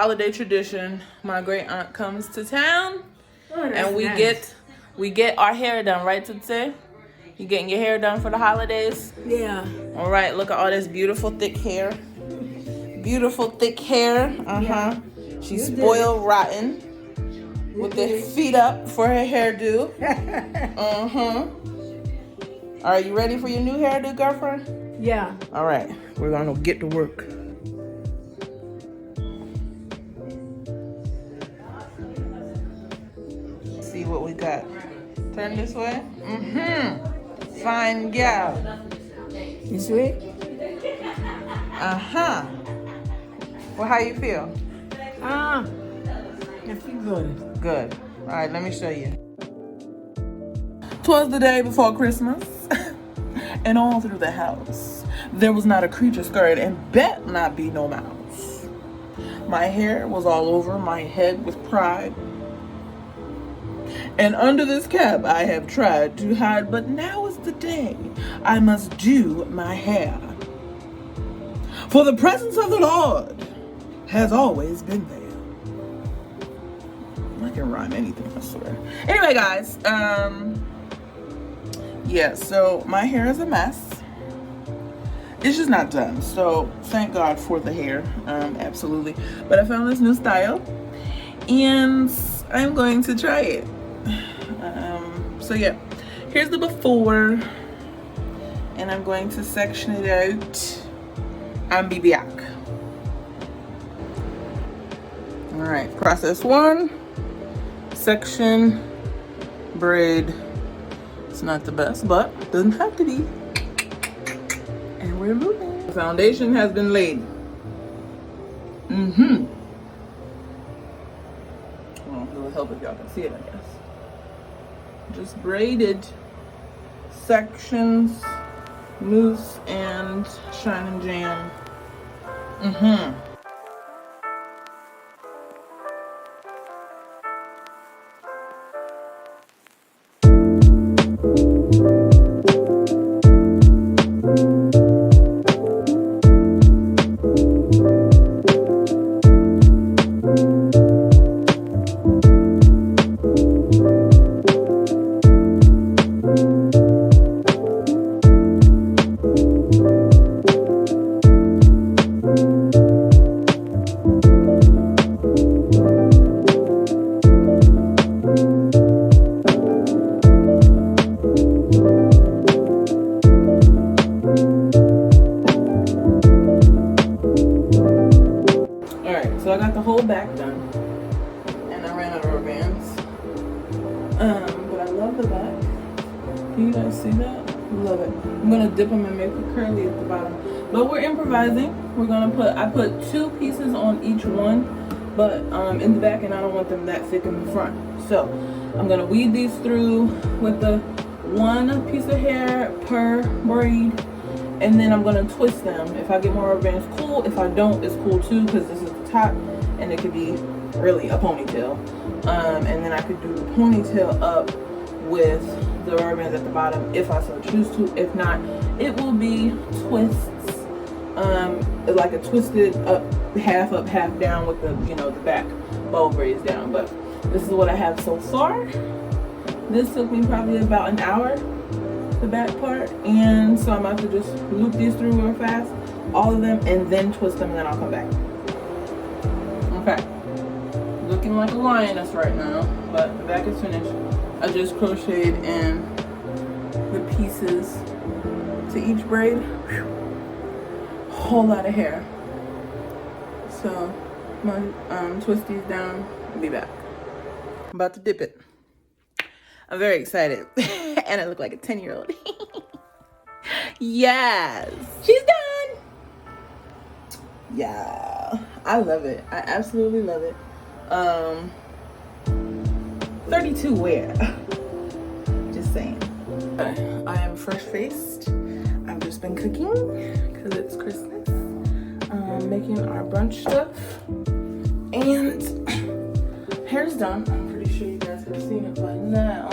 holiday tradition. My great aunt comes to town, and we get our hair done, right, Tootsie? You getting your hair done for the holidays? Yeah. All right, look at all this beautiful thick hair. Beautiful thick hair. Yeah. She's spoiled rotten with her feet up for her hairdo. Are you ready for your new hairdo, girlfriend? Yeah. All right, we're gonna get to work. See what we got. Turn this way. Fine gal. This way? Well, how you feel? I feel good. Good. All right, let me show you. 'Twas the day before Christmas, and all through the house there was not a creature stirred, and bet not be no mouse. My hair was all over my head with pride, and under this cap I have tried to hide, but now is the day I must do my hair. For the presence of the Lord has always been there. I can rhyme anything, I swear. Anyway, guys, yeah, so my hair is a mess. It's just not done, so thank God for the hair, absolutely. But I found this new style, and I'm going to try it. So yeah, here's the before, and I'm going to section it out and be back. All right, process 1, section, braid. It's not the best, but doesn't have to be. And we're moving. The foundation has been laid. Well, it will help if y'all can see it, I guess. Just braided sections, mousse, and shine and jam. So I got the whole back done, and I ran out of rubber bands. But I love the back. Can you guys see that? Love it. I'm gonna dip them and make it curly at the bottom. But we're improvising. I put 2 pieces on each one, but in the back, and I don't want them that thick in the front. So I'm gonna weed these through with the 1 piece of hair per braid. And then I'm gonna twist them. If I get more rubber bands, cool. If I don't, it's cool too, because this is the top, and it could be really a ponytail. And then I could do the ponytail up with the rubber bands at the bottom if I so choose to. If not, it will be twists, like a twisted up, half down with the, the back bow braids down. But this is what I have so far. This took me probably about an hour, the back part, and so I'm about to just loop these through real fast, all of them, and then twist them, and then I'll come back. Okay, looking like a lioness right now, but the back is finished. I just crocheted in the pieces to each braid. Whew. Whole lot of hair. So I'm gonna twist these down and be back. I'm about to dip it. I'm very excited. And I look like a 10-year-old. Yes. She's done. Yeah. I love it. I absolutely love it. 32 wear. Just saying. I am fresh-faced. I've just been cooking because it's Christmas. Making our brunch stuff. And hair's done. I'm pretty sure you guys have seen it by now.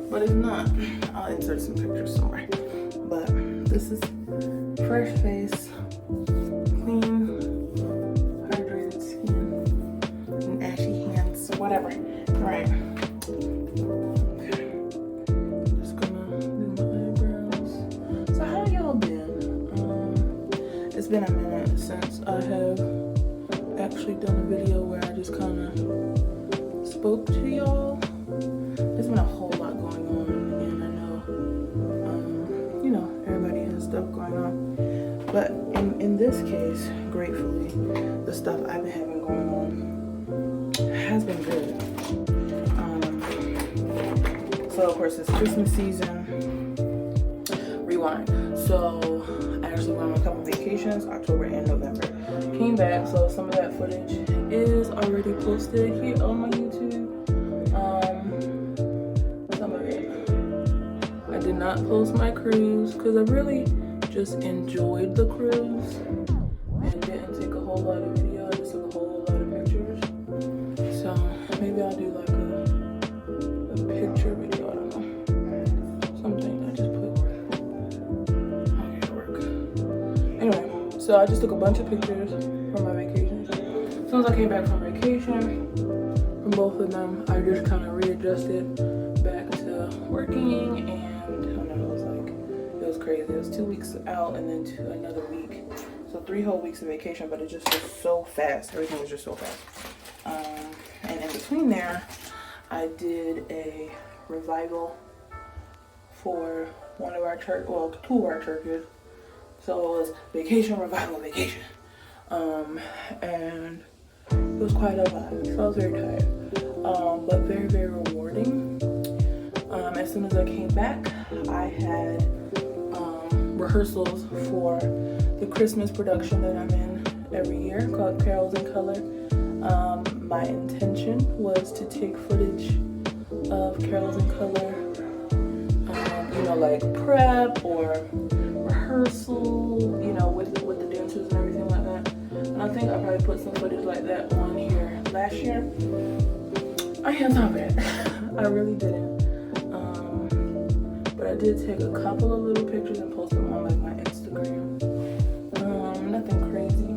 But if not, I'll insert some pictures somewhere. But this is fresh face, clean, hydrated skin. been a minute since I have actually done a video where I just kind of spoke to y'all. There's been a whole lot going on, and I know, you know, everybody has stuff going on. But in this case, gratefully, the stuff I've been having going on has been good. So of course it's Christmas season. Rewind. So I actually went on a couple vacations, October and November. Came back, so some of that footage is already posted here on my YouTube. Some of it. I did not post my cruise because I really just enjoyed the cruise and didn't take a whole lot of video. I just took a whole lot of pictures. So maybe I'll do like a picture video. I don't know. Something I just put. Okay, it'll work. Anyway, so I just took a bunch of pictures from my vacations. As soon as I came back from vacation, from both of them, I just kind of readjusted back to working, and it was crazy. It was 2 weeks out and then another week. So 3 whole weeks of vacation, but it just was so fast. Everything was just so fast. And in between there, I did a revival for one of our church, well, 2 of our churches. So it was vacation, revival, vacation. And it was quite a lot. So I was very tired. But very, very rewarding. As soon as I came back, I had rehearsals for the Christmas production that I'm in every year called Carols in Color. My intention was to take footage of Carols in Color, you know, like prep or rehearsal, you know, with the dancers and everything like that. And I think I probably put some footage like that on here last year. I had time for that. I really didn't. But I did take a couple of little pictures and post them on like my Instagram. Nothing crazy.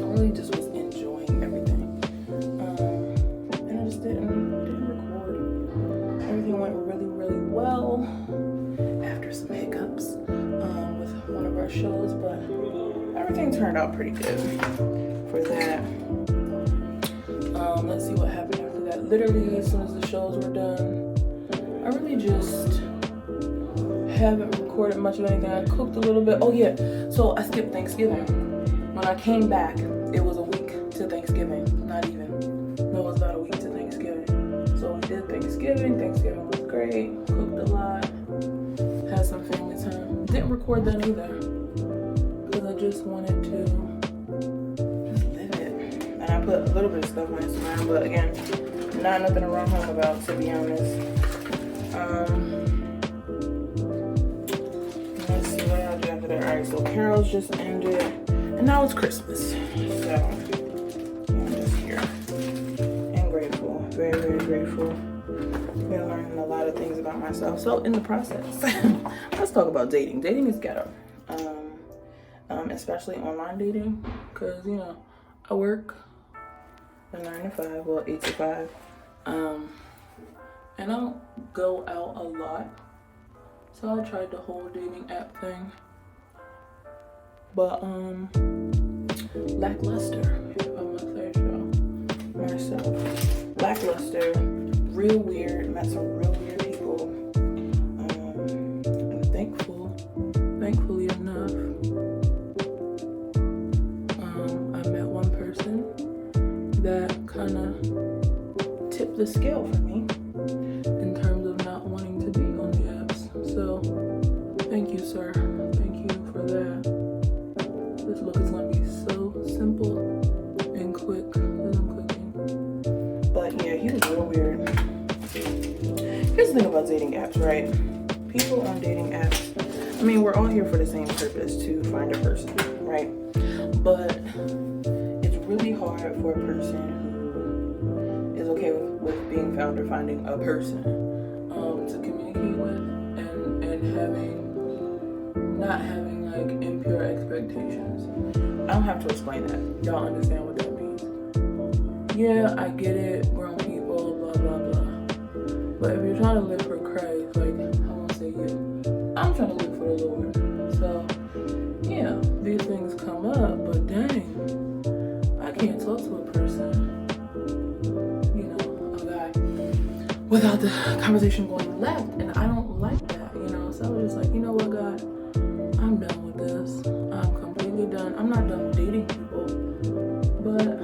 I really just was enjoying everything. And I just didn't record. Everything went really, really well after some hiccups with one of our shows, but everything turned out pretty good for that. Let's see what happened after that. Literally, as soon as the shows were done, I really just haven't recorded much of anything. I cooked a little bit. Oh yeah, so I skipped Thanksgiving. When I came back, it was a week to Thanksgiving. Not even. No, it was about a week to Thanksgiving. So we did Thanksgiving. Thanksgiving was great. Cooked a lot. Had some family time. Didn't record that either because I just wanted to just live it. And I put a little bit of stuff on Instagram, but again, not nothing to run home about, to be honest. Let's see what I'll do after that. Alright, so Carol's just ended, and now it's Christmas. So, yeah, I'm just here and grateful. Very, very grateful. Been learning a lot of things about myself. So, in the process, let's talk about dating. Dating is ghetto. Especially online dating, because, you know, I work a 9 to 5, well, 8 to 5. And I don't go out a lot. So I tried the whole dating app thing. But lackluster, if I'm gonna say so myself. Lackluster, real weird, met some real weird people. And thankfully enough, I met one person that kinda tipped the scale for me in terms of not wanting to be on the apps. So thank you, sir. Thank you for that. This look is gonna be so simple and quick as I'm cooking. But yeah, he was real weird. Here's the thing about dating apps, right? People on dating apps, I mean, we're all here for the same purpose, to find a person, right? But it's really hard for a person who is okay with being found or finding a person to communicate with and not having like impure expectations. I don't have to explain that. Y'all understand what that means. Yeah, I get it, grown people, blah blah blah. But if you're trying to live for Christ, like, I won't say you, I'm trying to live for the Lord. So yeah, these things come can't talk to a person, you know, a guy, without the conversation going left, and I don't like that, you know. So I was just like, you know what, God, I'm done with this. I'm completely done. I'm not done dating people, but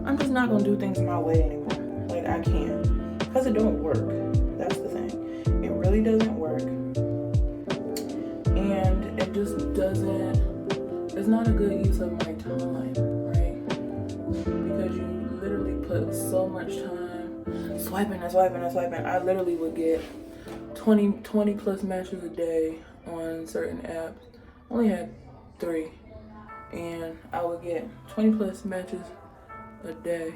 I'm just not gonna do things my way anymore. Like, I can't, because it don't work. That's the thing. It really doesn't work, and it just doesn't. It's not a good use of my time, right? Because you literally put so much time swiping and swiping and swiping. I literally would get 20 plus matches a day on certain apps. Only had 3, and I would get 20 plus matches a day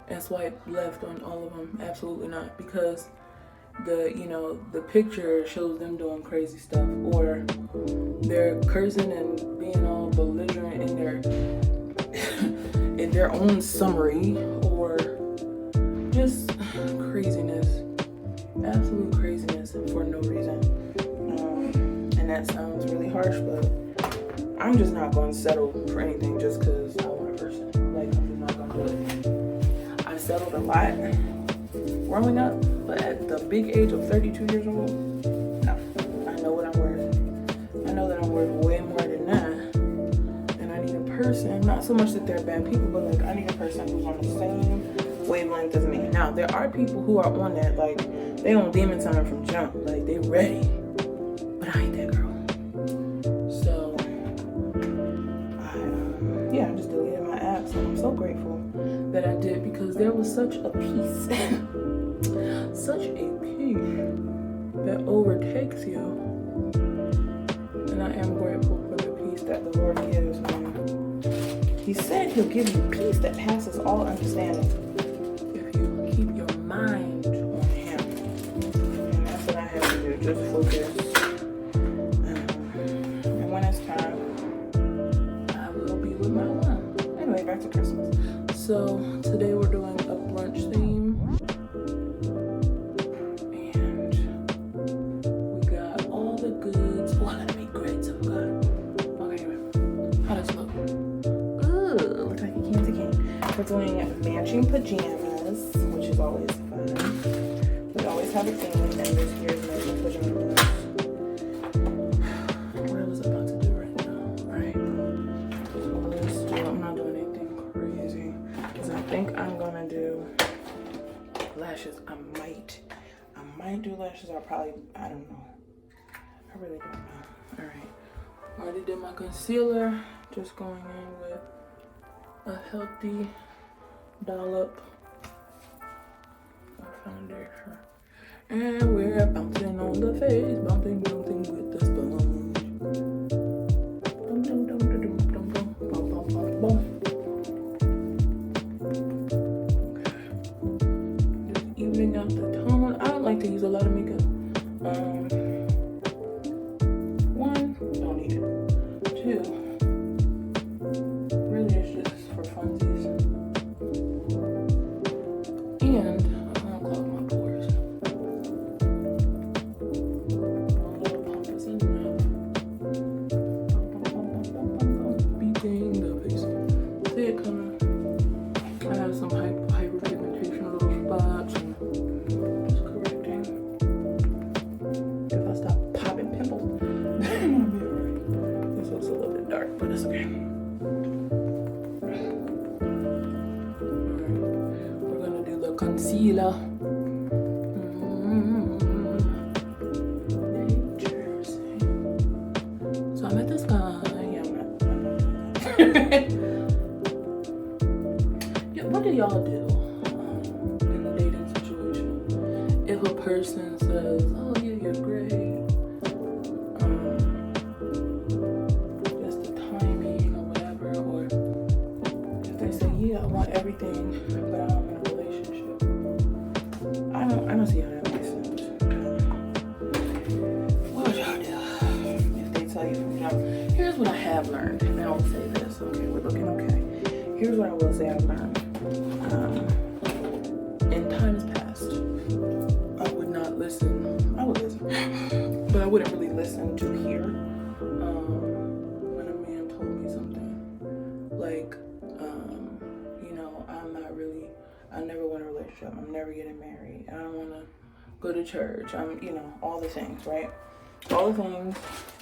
and swipe left on all of them. Absolutely not, because the picture shows them doing crazy stuff, or they're cursing and being all belligerent in their own summary, or just craziness, absolute craziness for no reason. And that sounds really harsh, but I'm just not going to settle for anything just because I want a person. Like, I'm just not going to do it. I settled a lot growing up, but at the big age of 32 years old, no. I know what I'm worth. I know that I'm worth way more than that. And I need a person, not so much that they're bad people, but like, I need a person who's on the same wavelength as me. Now, there are people who are on that, like, they on demon time from jump, like, they ready. But I ain't that girl. So, I just deleted my apps, and I'm so grateful that I did, because there was such a peace. Such a peace that overtakes you. And I am grateful for the peace that the Lord gives me. He said he'll give you peace that passes all understanding if you keep your mind on him. And that's what I have to do, just focus. And when it's time, I will be with my one. Anyway, back to Christmas. So today we're doing a brunch theme. We're doing matching pajamas, which is always fun. We always have a theme, and this year's matching pajamas. What I was about to do right now, right? So I'm not doing anything crazy, because I think I'm gonna do lashes. I might do lashes. I don't know. I really don't know. All right. Already did my concealer. Just going in with a healthy dollop of foundation. And we're bouncing on the face, bouncing with the sponge. Dum dum dum dum dum dum dum bum bum bum bum. Okay. Just evening out the tone. I don't like to use a lot of makeup. One, don't need it. 2. Concealer. So I met this guy. Yeah, what do y'all do in a dating situation? If a person says, "Oh yeah, you're great," just the timing or whatever, or if they say, "Yeah, I want everything, but I don't." I don't see how that makes sense. What would y'all do if they tell you from jump? Here's what I have learned, and I will say this. Okay, we're looking okay. Here's what I will say I've learned. In times past, I would not listen. I would listen, but I wouldn't really listen to hear when a man told me something. Like, relationship. I'm never getting married. I don't want to go to church. All the things, right? All the things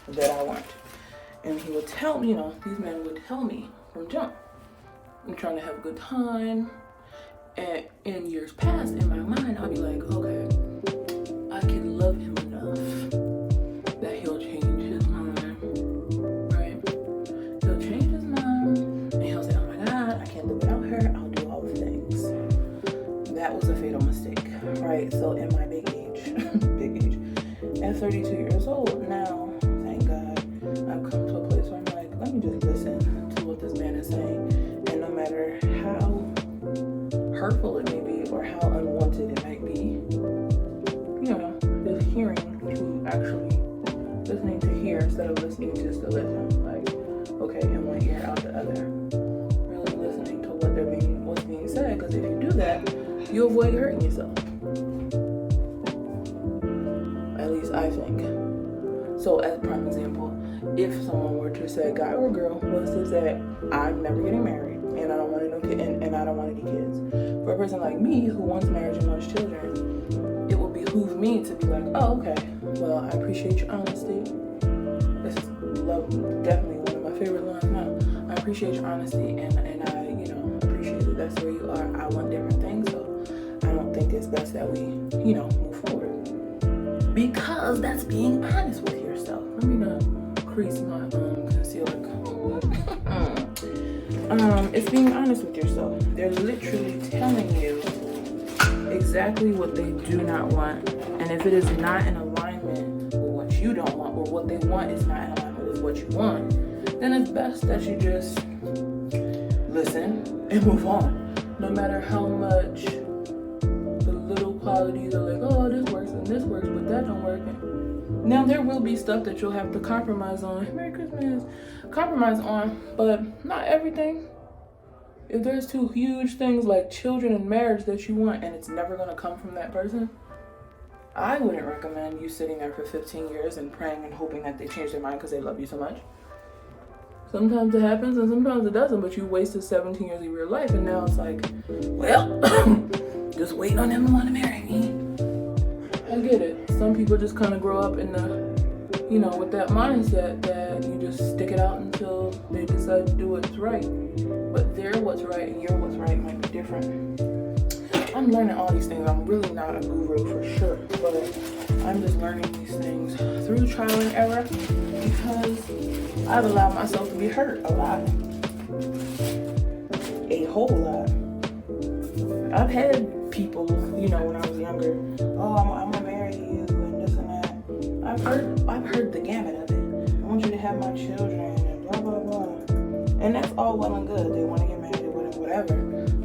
that I want. And he would tell me, these men would tell me from jump, I'm trying to have a good time. And in years past, in my mind, I'll be like, okay, I can love him enough that he'll change his mind, right? He'll change his mind, and he'll say, oh my God, I can't live without her. I'll do all the things. That was a fatal mistake, right? So in my big age, at 32 years old now, thank God, I've come to a place where I'm like, let me just listen to what this man is saying, and no matter how hurtful it may be or how unwanted it might be, just hearing to actually listening to hear instead of listening just to listen, like, okay, in one ear out the other, really listening to what's being said, because if you do that, you avoid hurting yourself. At least I think. So as a prime example, if someone were to say, guy or girl, was to say, I'm never getting married, and I don't want no kid, and I don't want any kids. For a person like me who wants marriage and wants children, it would behoove me to be like, oh, okay, well, I appreciate your honesty. This is definitely one of my favorite lines now. I appreciate your honesty, and I, appreciate that that's where you are. I want different things, so I don't think it's best that we, move forward. Because that's being honest with yourself. Let me not crease my concealer. It's being honest with yourself. They're literally telling you exactly what they do not want. And if it is not in alignment with what you don't want, or what they want is not in alignment with what you want, then it's best that you just listen and move on. No matter how much the little qualities are like, oh, this works and this works, but that don't work. Now there will be stuff that you'll have to compromise on. Merry Christmas. Compromise on, but not everything. If there's two huge things like children and marriage that you want and it's never going to come from that person, I wouldn't recommend you sitting there for 15 years and praying and hoping that they change their mind because they love you so much. Sometimes it happens and sometimes it doesn't, but you wasted 17 years of your life and now it's like, well, just waiting on them to want to marry me. I get it. Some people just kind of grow up in the, with that mindset that you just stick it out until they decide to do what's right. But their what's right and your what's right might be different. I'm learning all these things. I'm really not a guru for sure, but I'm just learning these things through trial and error because I've allowed myself to be hurt a lot. A whole lot. I've had people, when I was younger, oh, I'm gonna marry you and this and that. I've heard the gamut of it. I want you to have my children and blah blah blah. And that's all well and good. They want to get married, whatever.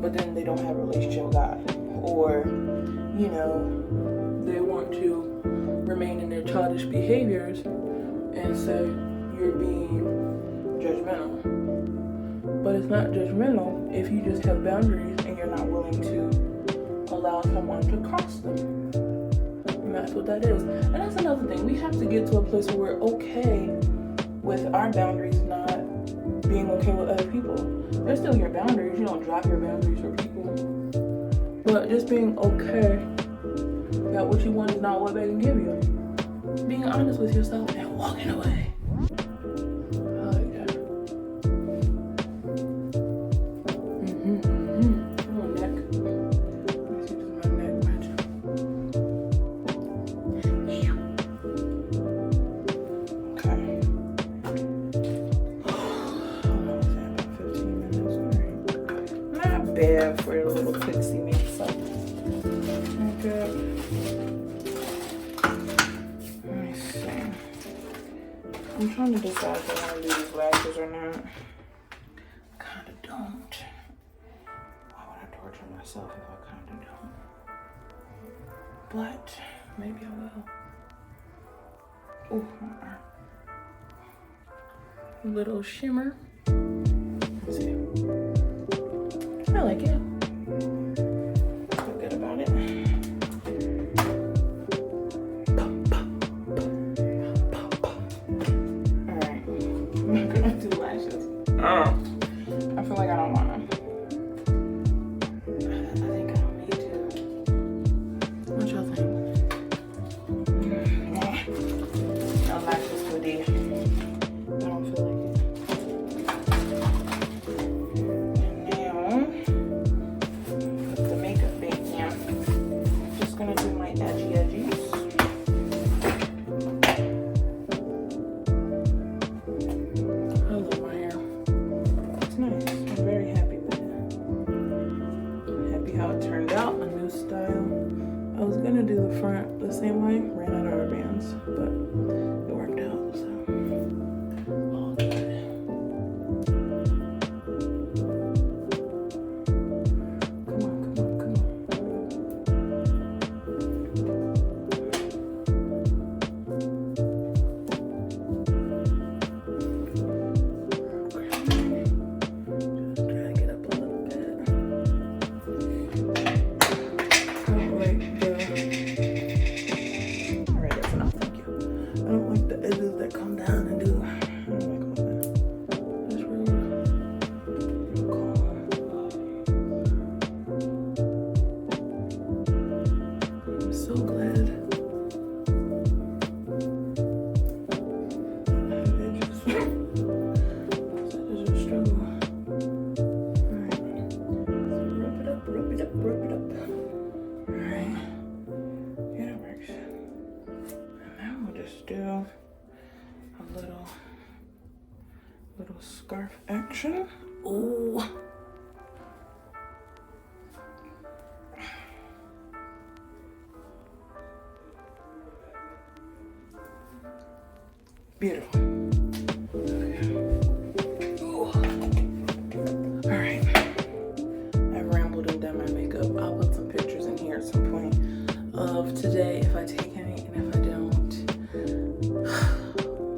But then they don't have a relationship with God. Or, they want to remain in their childish behaviors and say you're being judgmental. But it's not judgmental if you just have boundaries and you're not willing to allow someone to cross them. And that's what that is. And that's another thing. We have to get to a place where we're okay with our boundaries not being okay with other people. They're still your boundaries. You don't drop your boundaries for people. But just being okay that what you want is not what they can give you. Being honest with yourself and walking away. I like that. Come on, neck. Let me see if this is my neck match. Okay. About 15 minutes. Not bad for a little pixie mix. Okay. Let me see. I'm trying to decide if I want to do these lashes or not. I kind of don't. Why would I torture myself if I kind of don't? But maybe I will. Oh, my arm. A little shimmer. Let's see. I like it. Feel good about it. Alright. I'm gonna do lashes. I feel like I don't wanna. I think I don't need to. little scarf action. Ooh. Beautiful. Okay. Ooh. All right. I've rambled and done my makeup. I'll put some pictures in here at some point of today if I take any, and if I don't,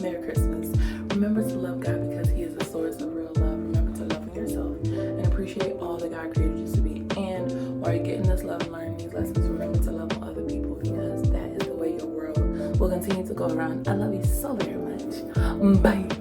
Merry Christmas. Remember to love God because He is the source of real love. Remember to love yourself and appreciate all that God created you to be. And while you're getting this love and learning these lessons, remember to love other people because that is the way your world will continue to go around. I love you so very much. Bye.